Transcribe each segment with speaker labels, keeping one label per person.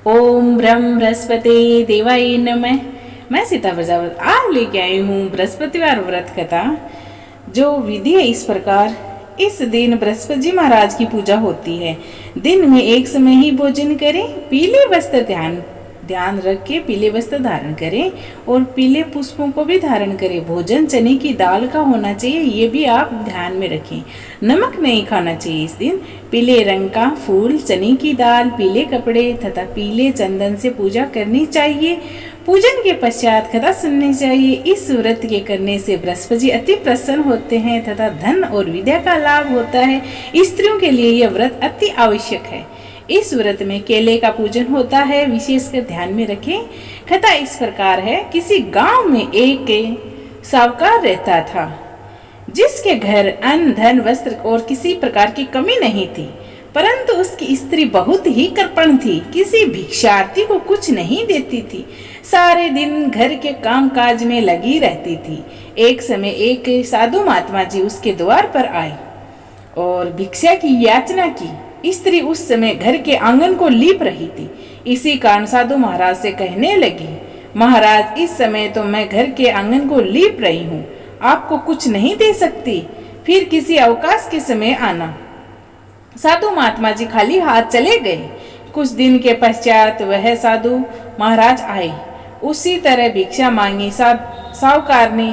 Speaker 1: ओम ब्रह्म बृहस्पति देवाय नमः। मैं सीता प्रजापति आज लेके आई हूँ बृहस्पतिवार व्रत कथा। जो विधि है इस प्रकार। इस दिन बृहस्पति जी महाराज की पूजा होती है। दिन में एक समय ही भोजन करें। पीले वस्त्र ध्यान रख के पीले वस्त्र धारण करें और पीले पुष्पों को भी धारण करें। भोजन चने की दाल का होना चाहिए, ये भी आप ध्यान में रखें। नमक नहीं खाना चाहिए इस दिन। पीले रंग का फूल, चने की दाल, पीले कपड़े तथा पीले चंदन से पूजा करनी चाहिए। पूजन के पश्चात कथा सुननी चाहिए। इस व्रत के करने से बृहस्पति जी अति प्रसन्न होते हैं तथा धन और विद्या का लाभ होता है। स्त्रियों के लिए यह व्रत अति आवश्यक है। इस व्रत में केले का पूजन होता है, विशेषकर ध्यान में रखें। कथा इस प्रकार है। किसी गांव में एक साहूकार रहता था, जिसके घर अन्न, धन, वस्त्र और किसी प्रकार की कमी नहीं थी, परंतु उसकी स्त्री बहुत ही कृपण थी। किसी भिक्षार्थी को कुछ नहीं देती थी। सारे दिन घर के काम काज में लगी रहती थी। एक समय एक साधु महात्मा जी उसके द्वार पर आए और भिक्षा की याचना की। स्त्री उस समय घर के आंगन को लीप रही थी। इसी कारण साधु महाराज से कहने लगी, महाराज, इस समय तो मैं घर के आंगन को लीप रही हूँ, आपको कुछ नहीं दे सकती, फिर किसी अवकाश के समय आना। साधु महात्मा जी खाली हाथ चले गए। कुछ दिन के पश्चात वह साधु महाराज आए। उसी तरह भिक्षा मांगी। साहूकार ने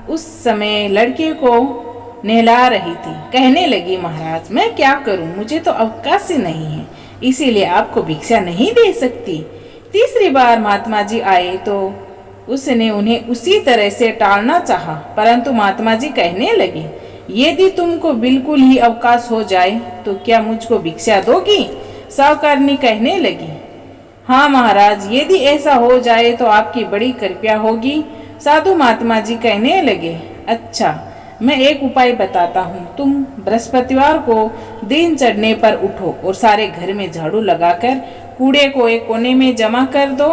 Speaker 1: उस समय लड़के को नहला रही थी। कहने लगी, महाराज, मैं क्या करूं, मुझे तो अवकाश नहीं है, इसीलिए आपको भिक्षा नहीं दे सकती। तीसरी बार महात्मा जी आए तो उसने उन्हें उसी तरह से टालना चाहा, परंतु महात्मा जी कहने लगे, यदि तुमको बिल्कुल ही अवकाश हो जाए तो क्या मुझको भिक्षा दोगी? साहूकारनी कहने लगी, हाँ महाराज, यदि ऐसा हो जाए तो आपकी बड़ी कृपा होगी। साधु महात्मा जी कहने लगे, अच्छा, मैं एक उपाय बताता हूँ। तुम बृहस्पतिवार को दिन चढ़ने पर उठो और सारे घर में झाड़ू लगाकर कूड़े को एक कोने में जमा कर दो।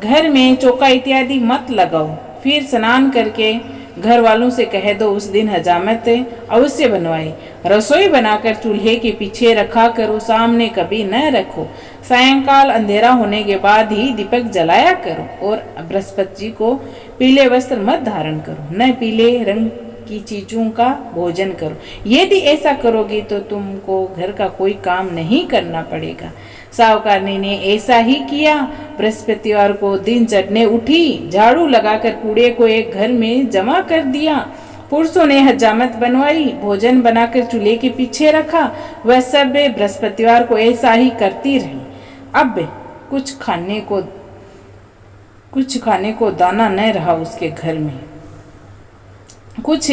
Speaker 1: घर में चौका इत्यादि मत लगाओ। फिर स्नान करके घर वालों से कह दो उस दिन हजामत अवश्य बनवाए। रसोई बनाकर चूल्हे के पीछे रखा करो, सामने कभी न रखो। सायंकाल अंधेरा होने के बाद ही दीपक जलाया करो और बृहस्पति जी को पीले वस्त्र मत धारण करो, न पीले रंग की चीजों का भोजन करो। यदि ऐसा करोगे तो तुमको घर का कोई काम नहीं करना पड़ेगा। साहूकारनी ने ऐसा ही किया। बृहस्पतिवार को दिन चढ़ने उठी, झाड़ू लगाकर कूड़े को एक घर में जमा कर दिया। पुरुषों ने हजामत बनवाई, भोजन बनाकर चूल्हे के पीछे रखा। वह सब बृहस्पतिवार को ऐसा ही करती रही। अब कुछ खाने को दाना न रहा उसके घर में। कुछ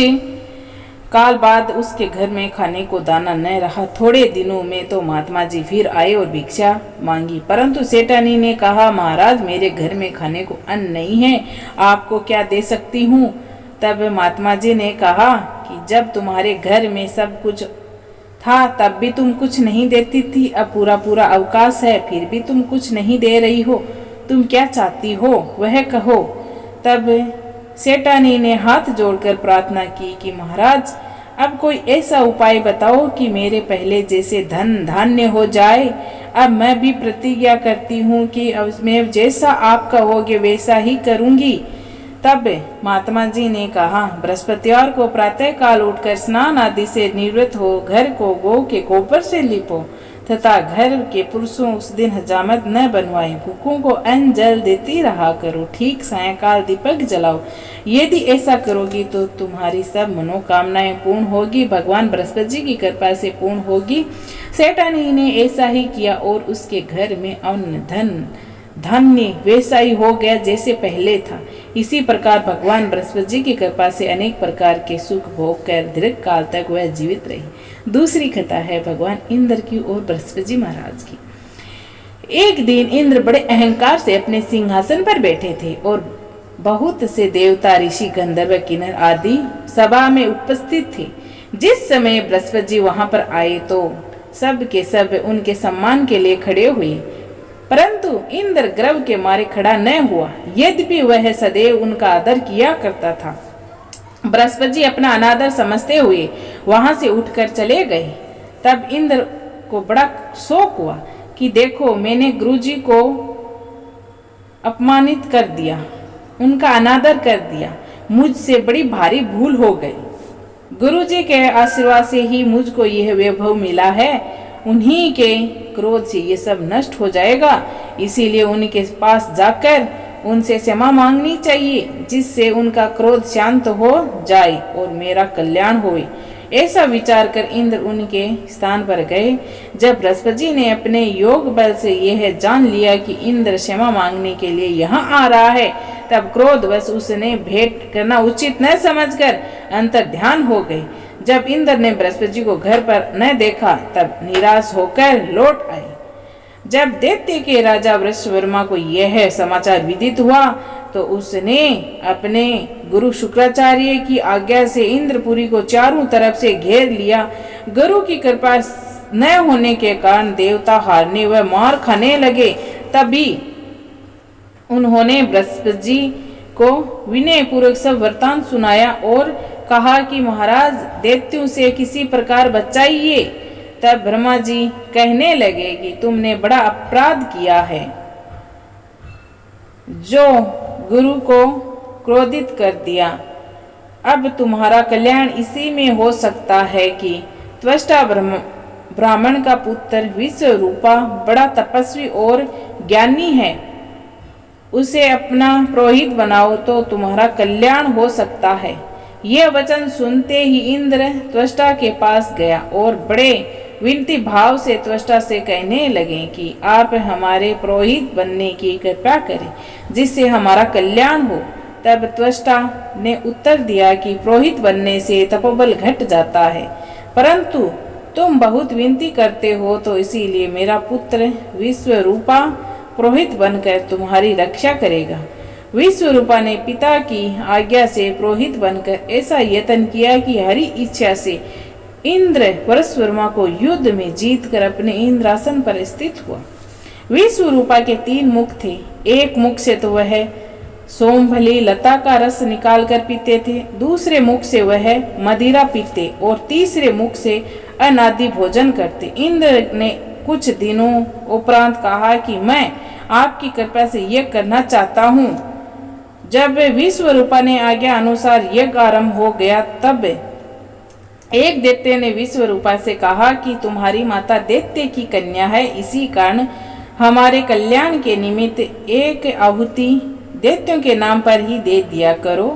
Speaker 1: काल बाद उसके घर में खाने को दाना न रहा। थोड़े दिनों में तो महात्मा जी फिर आए और भिक्षा मांगी, परंतु सेठानी ने कहा, महाराज, मेरे घर में खाने को अन्न नहीं है, आपको क्या दे सकती हूँ? तब महात्मा जी ने कहा कि जब तुम्हारे घर में सब कुछ था तब भी तुम कुछ नहीं देती थी, अब पूरा पूरा अवकाश है, फिर भी तुम कुछ नहीं दे रही हो। तुम क्या चाहती हो वह कहो। तब सेठानी ने हाथ जोड़कर प्रार्थना की कि महाराज, अब कोई ऐसा उपाय बताओ कि मेरे पहले जैसे धन धान्य हो जाए। अब मैं भी प्रतिज्ञा करती हूँ कि अब मैं जैसा आप कहोगे वैसा ही करूँगी। तब महात्मा जी ने कहा, बृहस्पतिवार को प्रातः काल उठकर स्नान आदि से निवृत्त हो घर को गौ के गोबर से लिपो तथा घर के पुरुषों उस दिन हजामत न बनवाएं। भूखों को अन्न जल देती रहा करो। ठीक सायंकाल दीपक जलाओ। यदि ऐसा करोगी तो तुम्हारी सब मनोकामनाएं पूर्ण होगी, भगवान बृहस्पति जी की कृपा से पूर्ण होगी। सेठानी ने ऐसा ही किया और उसके घर में अन्न धान्य वैसा ही हो गया जैसे पहले था। इसी प्रकार भगवान बृहस्पति जी की कृपा से अनेक प्रकार के सुख भोग कर दीर्घ काल तक वह जीवित रही। दूसरी कथा है भगवान इंद्र की और बृहस्पति जी महाराज की। एक दिन इंद्र बड़े अहंकार से अपने सिंहासन पर बैठे थे और बहुत से देवता, ऋषि, गंधर्व, किन्नर आदि सभा में उपस्थित थे। जिस समय बृहस्पति जी वहां पर आए तो सब के सब उनके सम्मान के लिए खड़े हुए, परंतु इंद्र गर्व के मारे खड़ा न हुआ, यद्यपि वह सदैव उनका आदर किया करता था। बृहस्पति जी अपना अनादर समझते हुए वहां से उठकर चले गए। तब इंद्र को बड़ा शौक हुआ कि कि देखो मैंने गुरुजी को अपमानित कर दिया, उनका अनादर कर दिया, मुझसे बड़ी भारी भूल हो गई। गुरुजी के आशीर्वाद से ही मुझको यह वैभव मिला है, उन्हीं के क्रोध से ये सब नष्ट हो जाएगा। इसीलिए उनके पास जाकर उनसे क्षमा मांगनी चाहिए, जिससे उनका क्रोध शांत हो जाए और मेरा कल्याण होए। ऐसा विचार कर इंद्र उनके स्थान पर गए। जब बृहस्पति जी ने अपने योग बल से यह जान लिया कि इंद्र क्षमा मांगने के लिए यहाँ आ रहा है, तब क्रोधवश उसने भेंट करना उचित न समझकर अंतर ध्यान हो गए। जब इंद्र ने बृहस्पति जी को घर पर न देखा, तब निराश होकर लौट आए। जब दैत्य के राजा वृषवर्मा को यह समाचार विदित हुआ, तो उसने अपने गुरु शुक्राचार्य की आज्ञा से इंद्रपुरी को चारों तरफ से घेर लिया। गुरु की कृपा न होने के कारण देवता हारने व मार खाने लगे। तभी उन्होंने बृहस्पति जी को विनय पूर्वक सब वृतांत सुनाया और कहा कि महाराज दैत्यों से किसी प्रकार बचाइए। तब ब्रह्मा जी कहने लगे कि तुमने बड़ा अपराध किया है, जो गुरु को क्रोधित कर दिया। अब तुम्हारा कल्याण इसी में हो सकता है कि त्वष्टा ब्राह्मण का पुत्र विश्वरूपा बड़ा तपस्वी और ज्ञानी है, उसे अपना पुरोहित बनाओ तो तुम्हारा कल्याण हो सकता है। यह वचन सुनते ही इंद्र त्वष्टा के पास गया और बड़े विनती भाव से त्वष्टा से कहने लगे कि आप हमारे पुरोहित बनने की कृपा करें, जिससे हमारा कल्याण हो। तब त्वष्टा ने उत्तर दिया कि पुरोहित बनने से तपोबल घट जाता है, परंतु तुम बहुत विनती करते हो, तो इसीलिए मेरा पुत्र विश्वरूपा पुरोहित बनकर तुम्हारी रक्षा करेगा। विश्वरूपा ने पिता की आज्ञा से पुरोहित बनकर ऐसा यत्न किया कि हरि इच्छा से इंद्र वृषवर्मा को युद्ध में जीतकर अपने इंद्रासन पर स्थित हुआ। विश्वरूपा के 3 मुख थे। एक मुख से तो वह सोमफली लता का रस निकाल कर पीते थे, दूसरे मुख से वह मदिरा पीते और तीसरे मुख से अनादि भोजन करते। इंद्र ने कुछ दिनों उपरांत कहा कि मैं आपकी कृपा से यज्ञ करना चाहता हूँ। जब विश्वरूपा ने आज्ञा अनुसार यज्ञ आरंभ हो गया, तब एक दैत्य ने विश्वरूपा से कहा कि तुम्हारी माता दैत्य की कन्या है, इसी कारण हमारे कल्याण के निमित्त एक आहुति दैत्यों के नाम पर ही दे दिया करो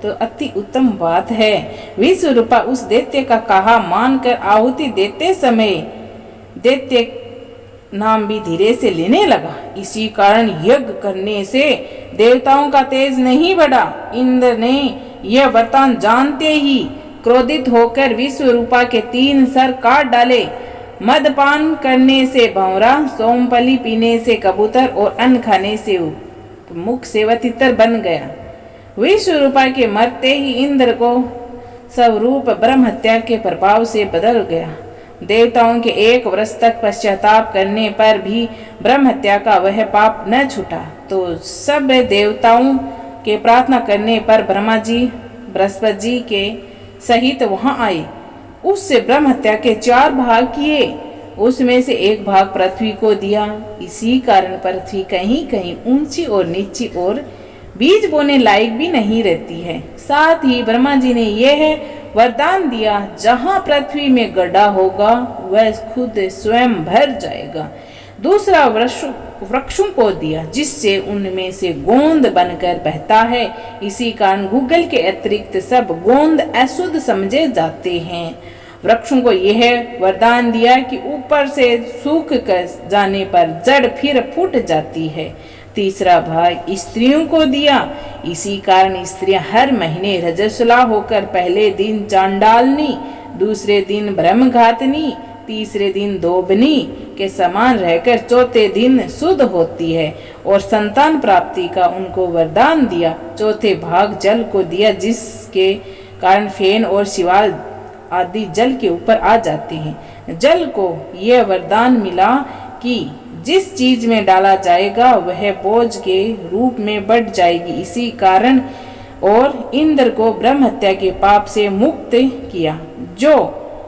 Speaker 1: तो अति उत्तम बात है। विश्वरूपा उस दैत्य का कहा मानकर आहुति देते समय दैत्य नाम भी धीरे से लेने लगा। इसी कारण यज्ञ करने से देवताओं का तेज नहीं बढ़ा। इंद्र ने यह वरदान जानते ही क्रोधित होकर विश्वरूपा के 3 सर काट डाले। मदपान करने से भंवरा, सोमफली पीने से कबूतर और अन्न खाने से मुख से तितर बन गया। विश्वरूपा के मरते ही इंद्र को स्वरूप ब्रह्म हत्या के प्रभाव से बदल गया। देवताओं के 1 वर्ष तक पश्चाताप करने पर भी ब्रह्म हत्या का वह पाप न छूटा, तो सब देवताओं के प्रार्थना करने पर ब्रह्मा जी बृहस्पति जी के सहित वहां आए। उससे ब्रह्म हत्या के 4 भाग किए, उसमें से 1 भाग पृथ्वी को दिया। इसी कारण पृथ्वी कहीं कहीं ऊंची और नीची और बीज बोने लायक भी नहीं रहती है। साथ ही ब्रह्मा जी ने यह वरदान दिया, जहां पृथ्वी में गड्ढा होगा वह खुद स्वयं भर जाएगा। दूसरा वृक्षों को दिया, जिससे उनमें से गोंद बनकर बहता है। इसी कारण गूगल के अतिरिक्त सब गोंद अशुद्ध समझे जाते हैं। वृक्षों को यह वरदान दिया कि ऊपर से सूख कर जाने पर जड़ फिर फूट जाती है। तीसरा भाग स्त्रियों को दिया। इसी कारण स्त्रियां हर महीने रजस्वला होकर पहले दिन चांडालनी, दूसरे दिन ब्रह्मघातनी, तीसरे दिन दोबनी के समान रहकर चौथे दिन शुद्ध होती है। और संतान प्राप्ति का उनको वरदान दिया। चौथे भाग जल को दिया, जिसके कारण फेन और शिवाल आदि जल के ऊपर आ जाते हैं। जल को यह वरदान मिला कि जिस चीज में डाला जाएगा वह बोझ के रूप में बढ़ जाएगी। इसी कारण और इंद्र को ब्रह्म हत्या के पाप से मुक्त किया। जो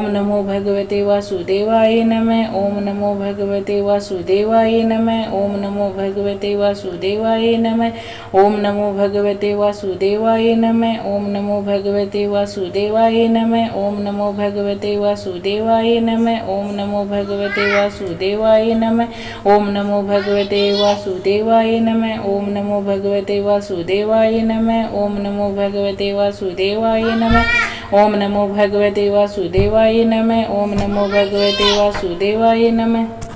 Speaker 1: ओम नमो भगवते वासुदेवाय नमः। ओम नमो भगवते वासुदेवाय नमः। ओम नमो भगवते वासुदेवाय नमः। ओम नमो भगवते वासुदेवाय नमः। ओम नमो भगवते वासुदेवाय नमः। ओम नमो भगवते वासुदेवाय नमः। ओम नमो भगवते वासुदेवाय नमः। ओम नमो भगवते वासुदेवाय नमः। ओम नमो भगवते वासुदेवाय नमः। ओम नमो भगवते वासुदेवाय नमः। ओम नमो भगवते वासुदेवाय नमः। ओम नमो भगवते वासुदेवाय नमः।